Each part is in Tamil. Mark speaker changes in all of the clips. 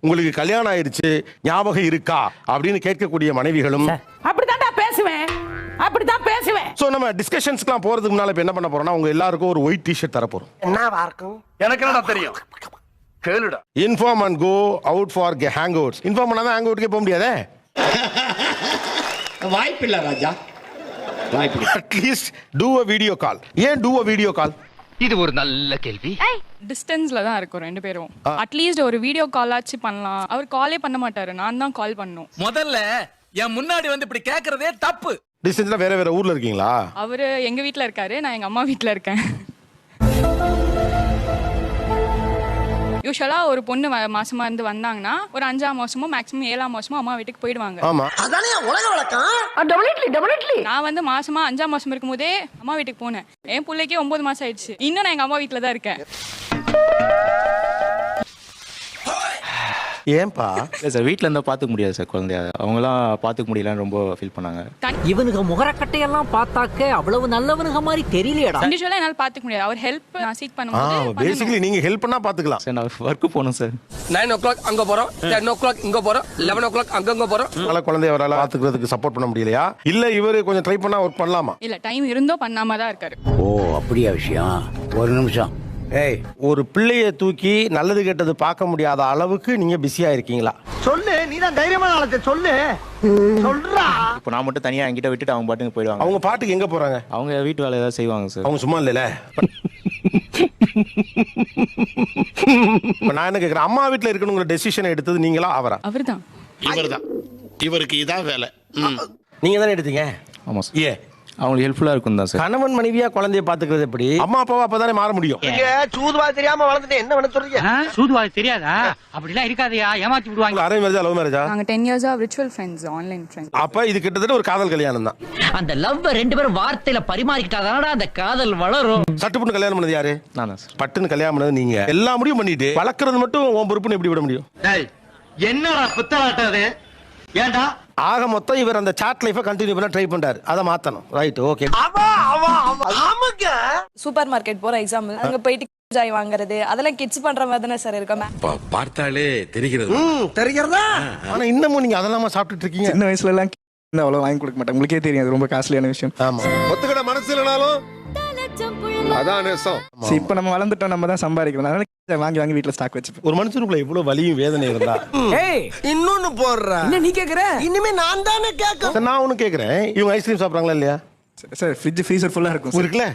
Speaker 1: உங்களுக்கு கல்யாணம் ஆயிடுச்சு ஞாபகம் இருக்கா அப்படின்னு கேட்கக்கூடிய மனைவிகளும்
Speaker 2: அப்படித்தான் பேசுவேன்.
Speaker 1: சோ நம்ம டிஸ்கஷன்ஸ்க்குலாம் போறதுக்கு முன்னால இப்ப என்ன பண்ண போறோம்னா உங்க எல்லாருக்கும் ஒரு ஒயிட் டி-ஷர்ட் தர போறோம்.
Speaker 3: என்னவா இருக்கும்?
Speaker 4: எனக்கு என்னடா தெரியும், கேளுடா.
Speaker 1: Inform and go out for hang outs. Inform பண்ணாதான் ஹேங் அவுட்கே போக முடியாதே.
Speaker 3: வாய்ப்பில்லை ராஜா, வாய்ப்பில்லை.
Speaker 1: At least do a video call. ஏன் டூ அ வீடியோ கால்?
Speaker 5: இது ஒரு நல்ல கேள்வி.
Speaker 6: டிஸ்டன்ஸ்ல தான் இருக்கும் ரெண்டு பேரும். அட்லீஸ்ட் ஒரு வீடியோ கால் ஆச்சு பண்ணலாம். அவர் காலே பண்ண மாட்டாரு, நான் தான் கால் பண்ணணும்.
Speaker 7: முதல்ல என் முன்னாடி வந்து இப்படி கேக்குறதே தப்பு.
Speaker 1: டிஸ்டன்ஸ்ல வேற வேற ஊர்ல இருக்கீங்களா?
Speaker 6: அவரு எங்க வீட்ல இருக்காரு, நான் எங்க அம்மா வீட்ல இருக்கேன். யூஸ்வலா ஒரு பொண்ணு மாசமா இருந்து வந்தாங்கன்னா ஒரு 5ஆம் மாசமோ மேக்ஸிமம் 7ஆம் மாசமோ அம்மா வீட்டுக்கு போயிடுவாங்க.
Speaker 1: ஆமா,
Speaker 3: அதானே உலக வழக்கம்.
Speaker 2: டெபினெட்லி
Speaker 6: நான் வந்து மாசமா 5ஆம் மாசம் இருக்கும்போதே அம்மா வீட்டுக்கு போனேன். என் பிள்ளைக்கே 9 மாசம் ஆயிடுச்சு. இன்னும் நான் எங்க அம்மா வீட்ல தான் இருக்கேன்.
Speaker 1: ஏன்பா?
Speaker 8: இல்லை சார், வீட்டில் இருந்தால் பார்த்துக்க முடியாது சார் குழந்தைய. அவங்களாம் பார்த்துக்க முடியலன்னு ரொம்ப ஃபீல் பண்ணாங்க.
Speaker 2: இவனுக்கு முகரக்கட்டையெல்லாம் பார்த்தாக்க அவ்வளவு நல்லவனுங்க மாதிரி தெரியலையடா.
Speaker 6: இண்டிவிஜுவலா என்னால பாத்துக்க முடியாது. அவர் ஹெல்ப் நான் சீக் பண்ணும்போது
Speaker 1: பேசிக்கலி நீங்க ஹெல்ப் பண்ணா பாத்துக்கலாம்.
Speaker 8: சார் நான் ஒர்க்கு போகணும் சார்.
Speaker 7: 9 o'clock அங்க போறோம், 10 o'clock இங்க போறோம், 11 o'clock அங்க போறோம்.
Speaker 1: நல்ல குழந்தைய அவரால பாத்துக்கிறதுக்கு சப்போர்ட் பண்ண முடியலையா? இல்ல இவரு கொஞ்சம் ட்ரை பண்ணா ஒர்க் பண்ணலாமா?
Speaker 6: இல்ல, டைம் இருந்தோ பண்ணாம தான் இருக்காரு.
Speaker 3: ஓ அப்படியா விஷயம்? ஒரு நிமிஷம்.
Speaker 1: ஏய், ஒரு பிள்ளைய தூக்கி நல்லது கெட்டது பார்க்க முடியாத அளவுக்கு நீங்க பிஸியா இருக்கீங்களா?
Speaker 3: சொல்லு, நீ தான் தைரியமான ஆளத்தை சொல்லு. சொல்றா.
Speaker 8: இப்போ நான் மட்டும் தனியாக என்கிட்ட விட்டுட்டு அவங்க பாட்டுக்கு போயிடுவாங்க.
Speaker 1: அவங்க பாட்டுக்கு எங்க போறாங்க?
Speaker 8: அவங்க வீட்டு வேலை ஏதாவது செய்வாங்க சார்.
Speaker 1: அவங்க சும்மா இல்லல. நான் என்ன கேக்குறேன், அம்மா வீட்டுல இருக்கணுங்கிற டெசிஷன் எடுத்தது நீங்களா அவரா?
Speaker 6: அவர்தான்.
Speaker 9: இவர்தான். இவருக்கு இதான் வேலை.
Speaker 1: நீங்க தானே எடுத்தீங்க?
Speaker 8: ஆமாம் சார்.
Speaker 1: ஏ,
Speaker 8: அவங்களுக்கு ஹெல்ப்ஃபுல்லாக இருக்கும் தான் சார்.
Speaker 1: கணவன் மனைவியா குழந்தைய பாத்துக்கிறது எப்படி? அம்மா அப்பாவா அப்பதானே மாற முடியும்.
Speaker 3: சூதுவா தெரியாம வளர்ந்துட்டு என்ன பண்ண சொல்றீங்க?
Speaker 2: சூதுவாது தெரியாதா? அப்படிலாம் இருக்காதயா, ஏமாத்தி விடுவாங்க.
Speaker 1: அரேஞ்ச் மேரேஜா லவ் மேரேஜா?
Speaker 6: நாங்க 10 இயர்ஸா விர்ச்சுவல் ஃப்ரெண்ட்ஸ், ஆன்லைன் ஃப்ரெண்ட்ஸ்.
Speaker 1: அப்ப இது கிட்டத்தட்ட ஒரு காதல் கல்யாணம் தான்.
Speaker 2: அந்த லவ் ரெண்டு பேரும் வார்த்தையில பரிமாறிக்கிட்டாதானடா அந்த காதல் வளரும்.
Speaker 1: சட்டுப்புன்னு கல்யாணம் பண்ணது யாரு?
Speaker 8: நான் தான் சார்.
Speaker 1: பட்டுன்னு கல்யாணம் பண்ணது நீங்க. எல்லா முடியும் பண்ணிட்டு வளர்க்கறது மட்டும் உன் பொறுப்புன்னு எப்படி விட முடியும்?
Speaker 3: என்னடா புத்தலாட்டாது? ஏண்டா?
Speaker 1: ஆக மொத்தம் இவர் அந்த சாட் லைஃபை கண்டினியூ பண்ண ட்ரை பண்றாரு. அதை மாத்தணும். Right, okay.
Speaker 10: சூப்பர் மார்க்கெட் போற எக்ஸாம்பிள், அங்க போயிட்டு ஜாய் வாங்குறது அதெல்லாம் கிட்ஸ் பண்ற மாதிரி தானே சார் இருக்கும்.
Speaker 9: பார்த்தாலே தெரிகிறது.
Speaker 3: தெரிகிறதா?
Speaker 1: ஆனா இன்னமும் நீங்க அதெல்லாம் சாப்பிட்டுட்டு இருக்கீங்க.
Speaker 8: சின்ன வயசுல எல்லாம் அவ்வளோ வாங்கி கொடுக்க மாட்டேன். உங்களுக்கே தெரியும், அது ரொம்ப காஸ்ட்லியான விஷயம்.
Speaker 1: ஆமா,
Speaker 9: ஒத்துக்கிட மனசு இல்லைனாலும் அதான் நேசம்.
Speaker 8: இப்போ நம்ம வளர்ந்துட்டோம், நம்ம தான் சம்பாதிக்கிறோம். அதனால வாங்கி வாங்கி வீட்டில் ஸ்டாக் வச்சுப்போம்.
Speaker 1: ஒரு மனுஷனுக்குள்ள இவ்வளவு வலியும் வேதனை இருந்தா
Speaker 3: இன்னொன்னு போடுற.
Speaker 2: என்ன நீ கேக்குற?
Speaker 3: இனிமே நான் தானே கேட்க.
Speaker 1: சரி, நான் ஒண்ணு கேக்குறேன். இவங்க ஐஸ்கிரீம் சாப்பிடுறாங்களா இல்லையா?
Speaker 8: சார் ஃப்ரிட்ஜ் ஃப்ரீசர் ஃபுல்லாக இருக்கும்
Speaker 1: இருக்குல்ல.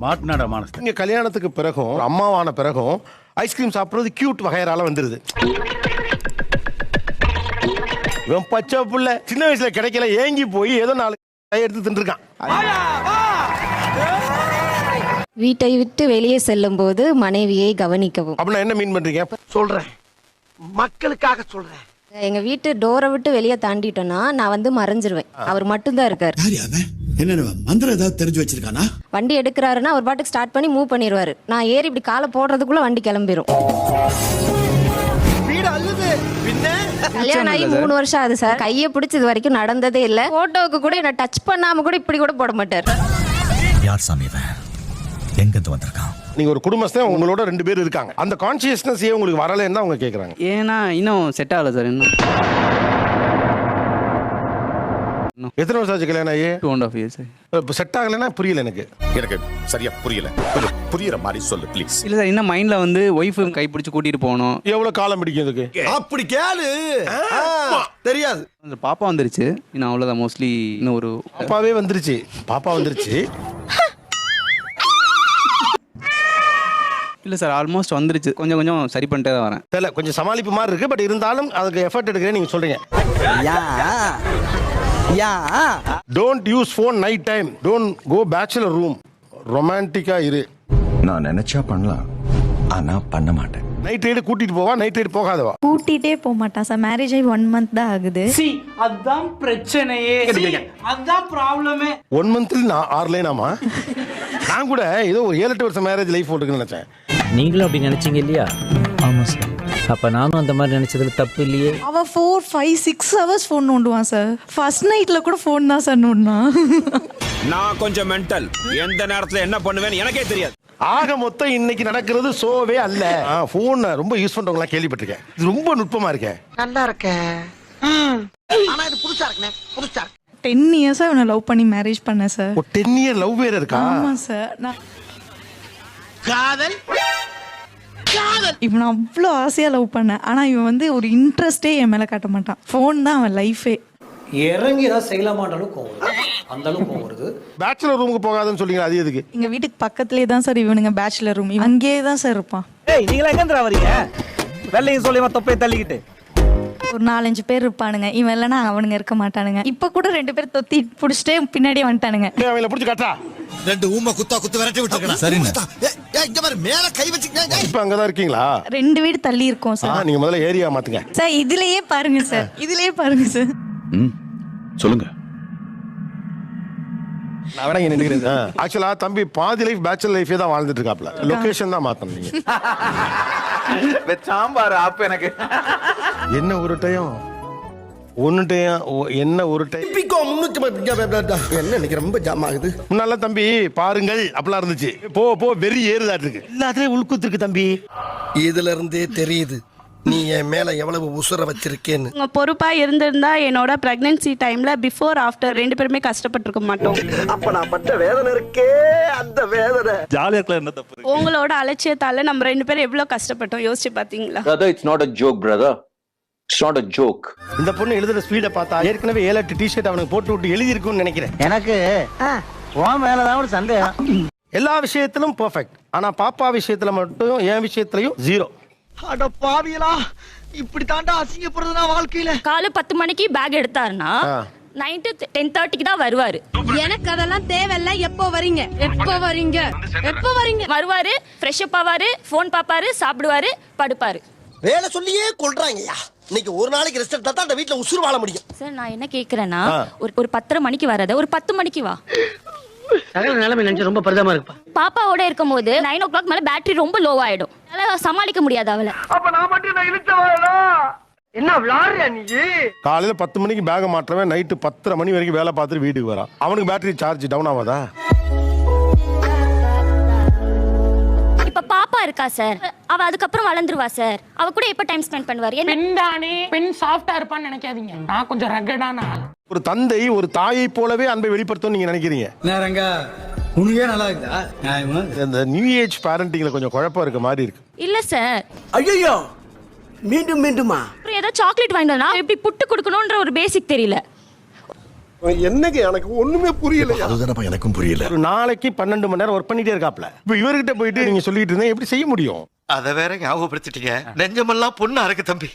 Speaker 4: மாட்டுனாடா மானஸ்.
Speaker 1: இங்க கல்யாணத்துக்கு பிறகும் அம்மாவான பிறகும் ஐஸ்கிரீம் சாப்பிடுறது கியூட் வகையறால வந்துருது. இவன் பச்சை புள்ள சின்ன வயசுல கிடைக்கல ஏங்கி போய் ஏதோ 4 எடுத்து தின்றுருக்கான்.
Speaker 10: வீட்டை விட்டு வெளியே செல்லும் போது மனைவியை கவனிக்கவும்.
Speaker 1: அப்படின்னா என்ன மீன் பண்றீங்க?
Speaker 3: சொல்றேன், மக்களுக்காக சொல்றேன்.
Speaker 10: எங்க வீட்டு டோரை விட்டு வெளியே தாண்டிட்டோம்னா நான் வந்து மறைஞ்சிருவேன். அவர் மட்டும்தான் இருக்காரு.
Speaker 9: என்ன மந்திரம் ஏதாவது தெரிஞ்சு வச்சிருக்கானா?
Speaker 10: வண்டி எடுக்கிறாருன்னா அவர் பாட்டுக்கு ஸ்டார்ட் பண்ணி மூவ் பண்ணிடுவாரு. நான் ஏறி இப்படி காலை போடுறதுக்குள்ள வண்டி கிளம்பிரும்.
Speaker 3: வீடு அல்லது பின்ன
Speaker 10: கல்யாணம் ஆகி 3 வருஷம் ஆகுது சார். கையை பிடிச்சது வரைக்கும் நடந்ததே இல்ல. போட்டோவுக்கு கூட என்ன டச் பண்ணாம கூட இப்படி கூட போட மாட்டார்.
Speaker 9: யார் சாமி இவன்? எங்கிருந்து வந்திருக்கான்?
Speaker 1: நீங்க ஒரு குடும்பஸ்தான், உங்களோட 2 பேர் இருக்காங்க. அந்த கான்சியஸ்னஸ் ஏன் உங்களுக்கு வரலன்னு அவங்க கேக்குறாங்க.
Speaker 8: ஏன்னா இன்னும் செட் ஆகல சார். இன்னும்
Speaker 1: எத்தனை வருஷம் ஆச்சு கல்யாணம் ஆகி?
Speaker 8: 2.5 years.
Speaker 1: இப்போ செட் ஆகலைன்னா புரியல எனக்கு.
Speaker 9: எனக்கு சரியா புரியல. கொஞ்சம் புரியுற மாதிரி சொல்லு ப்ளீஸ்.
Speaker 8: இல்லை சார், இன்னும் மைண்டில் வந்து ஒய்ஃபு கைப்பிடிச்சு கூட்டிகிட்டு போகணும்.
Speaker 1: எவ்வளவு காலம் பிடிக்கும் இதுக்கு?
Speaker 3: அப்படி கேளு. தெரியாது.
Speaker 8: அந்த பாப்பா வந்துருச்சு. இன்னும் அவ்வளோதான். மோஸ்ட்லி இன்னும் ஒரு
Speaker 1: பாப்பாவே வந்துருச்சு. பாப்பா வந்துருச்சு.
Speaker 8: இல்லை சார், ஆல்மோஸ்ட் வந்துருச்சு. கொஞ்சம் கொஞ்சம் சரி பண்ணிட்டே தான் வரேன்.
Speaker 1: தெரியல, கொஞ்சம் சமாளிப்பு மாதிரி இருக்கு. பட் இருந்தாலும் அதுக்கு எஃபர்ட் எடுக்கிறேன் நீங்க சொல்றீங்க. Don't use phone night time. Don't go bachelor room. ரொமான்டிக்கா இரு.
Speaker 9: நான் நினைச்சா பண்ணலாம், ஆனா பண்ண மாட்டேன்.
Speaker 1: நைட் ரைடு கூட்டிட்டு போவா, நைட் ரைடு போகாதவா?
Speaker 10: கூட்டிட்டே போக மாட்டான் சார். மேரேஜ் ஆகி 1 month தான் ஆகுது.
Speaker 2: அதான் பிரச்சனையே, அதான் ப்ராப்ளமே.
Speaker 1: 1 month 6 லைன். ஆமா, நான் கூட ஏதோ ஒரு 7-8 வருஷம் மேரேஜ் லைஃப் போட்டுக்குன்னு நினைச்சேன்.
Speaker 2: நீங்களும் அப்படி நினைச்சீங்க இல்லையா?
Speaker 8: ஆமாம் சார்.
Speaker 2: அப்ப நானும் அந்த மாதிரி நினைச்சதுல தப்பு இல்லையே.
Speaker 10: அவ 4, 5, 6 hours ஃபோன் நோண்டுவான் சார். ஃபர்ஸ்ட் நைட்ல கூட ஃபோன் தான் சார் நோண்டுனா.
Speaker 7: நான் கொஞ்சம் மென்டல். எந்த நேரத்துல என்ன பண்ணுவேன்னு எனக்கே தெரியாது.
Speaker 1: ஆக மொத்தம் இன்னைக்கு நடக்கிறது சோவே அல்ல. போன் ரொம்ப யூஸ் பண்றவங்க கேள்விப்பட்டிருக்கேன். இது ரொம்ப நுட்பமா இருக்கேன்.
Speaker 3: நல்லா இருக்க. ஆனா இது புதுசா இருக்குனே, புதுசா.
Speaker 11: 10 இயர்ஸா இவனை லவ் பண்ணி மேரேஜ் பண்ணேன் சார்.
Speaker 1: 10 இயர் லவ் வேற இருக்கா?
Speaker 11: ஆமா சார். நான்
Speaker 3: காதல்
Speaker 11: இவனை அவ்வளோ ஆசையா லவ் பண்ணேன். ஆனா இவன் வந்து ஒரு இன்ட்ரெஸ்டே என் மேல காட்ட மாட்டான். ஃபோன் தான் அவன் லைஃபே.
Speaker 3: இறங்கி ஏதாவது செய்யலாமான்ற அளவுக்கு அந்த அளவுக்கு வருது.
Speaker 1: பேச்சுலர் ரூமுக்கு போகாதுன்னு சொல்றீங்க, அது எதுக்கு?
Speaker 11: எங்க வீட்டுக்கு பக்கத்துலயே தான் சார் இவனுங்க பேச்சுலர் ரூம். அங்கேயே தான் சார் இருப்பான்.
Speaker 3: ஏய் நீங்களா எங்கன்றா வரீங்க? வெள்ளையும் சொல்லிமா தொப்பையை தள்ளிக்கிட்டு.
Speaker 11: ஒரு 4-5 பேர் இருப்பானுங்க. இவன் இல்லைன்னா அவனுங்க இருக்க மாட்டானுங்க. இப்ப கூட 2 பேர் தொத்தி புடிச்சிட்டே பின்னாடியே வந்துட்டானுங்க.
Speaker 1: அவங்கள புடிச்சு காட்டா.
Speaker 9: 2 ஊம குத்து விரட்டி விட்டுருக்கா. சரி இங்க பாரு மேல கை வச்சுக்க.
Speaker 1: இப்ப அங்கதான் இருக்கீங்களா?
Speaker 11: 2 வீடு தள்ளி இருக்கோம் சார்.
Speaker 1: நீங்க முதல்ல ஏரியா மாத்துங்க
Speaker 11: சார். இதுலயே பாருங்க சார். இதுலயே பாருங்க சார்.
Speaker 4: சொல்லுங்க.
Speaker 1: நான் வேணா இங்க நின்னுக்கிறேன். ஆக்சுவலா தம்பி பாதி லைஃப் பேச்சுலர் லைஃபே தான் வாழ்ந்துட்டு இருக்காப்ல. லொகேஷன் தான் மாத்தணும் நீங்க.
Speaker 4: சாம்பார் ஆப் எனக்கு
Speaker 1: என்ன ஒரு டைம் என்ன ஒரு டைம்
Speaker 9: என்ன இன்னைக்கு ரொம்ப ஜாம் ஆகுது.
Speaker 1: முன்னால தம்பி பாருங்கள் அப்பலாம் இருந்துச்சு. போ வெறி ஏறுதாட்டு இருக்கு. எல்லாத்துலயும் உள்குத்து இருக்கு தம்பி.
Speaker 9: இதுல இருந்தே தெரியுது நீ என் மேல எவ்வளவு உசுர வச்சிருக்கேன்னு.
Speaker 11: உங்க பொறுப்பா இருந்திருந்தா என்னோட பிரெக்னன்சி டைம்ல பிஃபோர் ஆஃப்டர் 2 பேருமே கஷ்டப்பட்டிருக்க மாட்டோம்.
Speaker 3: அப்ப நான் பட்ட வேதனை இருக்கே, அந்த வேதனை.
Speaker 8: ஜாலியாக இருக்கலாம், என்ன தப்பு?
Speaker 11: உங்களோட அலட்சியத்தால நம்ம 2 பேரும் எவ்வளவு கஷ்டப்பட்டோம் யோசிச்சு பாத்தீங்களா?
Speaker 5: Brother, it's not a joke, brother. It's not a joke.
Speaker 1: இந்த பொண்ணு எழுதுற ஸ்பீட பார்த்தா ஏற்கனவே 7-8 டிஷர்ட் அவனுக்கு போட்டு விட்டு எழுதி இருக்குன்னு நினைக்கிறேன்.
Speaker 3: எனக்கு உன் மேலதான் ஒரு சந்தேகம்.
Speaker 1: எல்லா விஷயத்திலும் பெர்ஃபெக்ட். ஆனா பாப்பா விஷயத்துல மட்டும் என் விஷயத்துலயும் 0.
Speaker 3: அட பாவியலா, இப்படி தாண்டா அசிங்கப்படுறதுனா வாழ்க்கையில.
Speaker 11: காலை 10 மணிக்கு பேக் எடுத்தாருன்னா நைட்டு 10:30க்கு தான் வருவாரு. எனக்கு அதெல்லாம் தேவையில்ல. எப்போ வரீங்க வருவாரு, ஃப்ரெஷ் அப் ஆவாரு, ஃபோன் பாப்பாரு, சாப்பிடுவாரு, படுப்பாரு.
Speaker 9: வேலை சொல்லியே கொல்றாங்கய்யா. இன்னைக்கு ஒரு நாளைக்கு ரெஸ்ட் எடுத்தா தான் அந்த வீட்ல உசுறு வாழ முடியும்.
Speaker 11: சார் நான் என்ன கேக்குறேன்னா ஒரு 10:30 மணிக்கு வராத ஒரு 10 மணிக்கு வா.
Speaker 3: சகல நிலைமை நினைச்சு ரொம்ப பரிதாபமா இருக்குப்பா.
Speaker 11: பாப்பாவோட இருக்கும்போது 9 o'clock மேல பேட்டரி ரொம்ப லோ ஆயிடும். அதனால சமாளிக்க முடியாது அவளை.
Speaker 3: அப்ப நான் மட்டும் நான் இழுச்சவாளா? என்ன விளாடுறியா நீ?
Speaker 1: காலையில 10 மணிக்கு பேக மாற்றவன் நைட்டு 10:30 மணி வரைக்கும் வேலை பார்த்துட்டு வீட்டுக்கு வரான். அவனுக்கு பேட்டரி சார்ஜ் டவுன் ஆகாதா?
Speaker 11: இப்ப பாப்பா இருக்கா சார், அவ அதுக்கப்புறம் வளர்ந்துருவா சார். அவ கூட எப்ப டைம் ஸ்பெண்ட் பண்ணுவாரு?
Speaker 6: பெண் சாஃப்டா இருப்பான்னு நினைக்காதீங்க. நான் கொஞ்சம் ரகடான ஆள்.
Speaker 1: ஒரு தந்தை ஒரு தாயை போலவே அன்பை வெளிப்படுத்தும் நீங்க நினைக்கிறீங்க.
Speaker 3: நேரங்க உனக்கே நல்லா இருக்குதா?
Speaker 1: இந்த நியூ ஏஜ் பேரண்டிங்ல கொஞ்சம் குழப்பம் இருக்க மாதிரி இருக்கு.
Speaker 11: இல்ல சார்.
Speaker 3: ஐயோ மீண்டுமா
Speaker 11: அப்புறம் ஏதோ சாக்லேட் வாங்கிட்டு வந்தா எப்படி புட்டு கொடுக்கணும்ன்ற ஒரு பேசிக் தெரியல.
Speaker 9: என்னங்க எனக்கு ஒண்ணுமே புரியல. அதுதானப்பா எனக்கும் புரியல.
Speaker 1: ஒரு நாளைக்கு 12 மணி நேரம் ஒர்க் பண்ணிட்டே இருக்காப்ல. இப்ப இவர்கிட்ட போயிட்டு நீங்க சொல்லிட்டு இருந்தா எப்படி செய்ய முடியும்?
Speaker 9: அத வேற ஞாபகப்படுத்திட்டீங்க. நெஞ்சமெல்லாம் பொண்ணா இருக்கு தம்பி.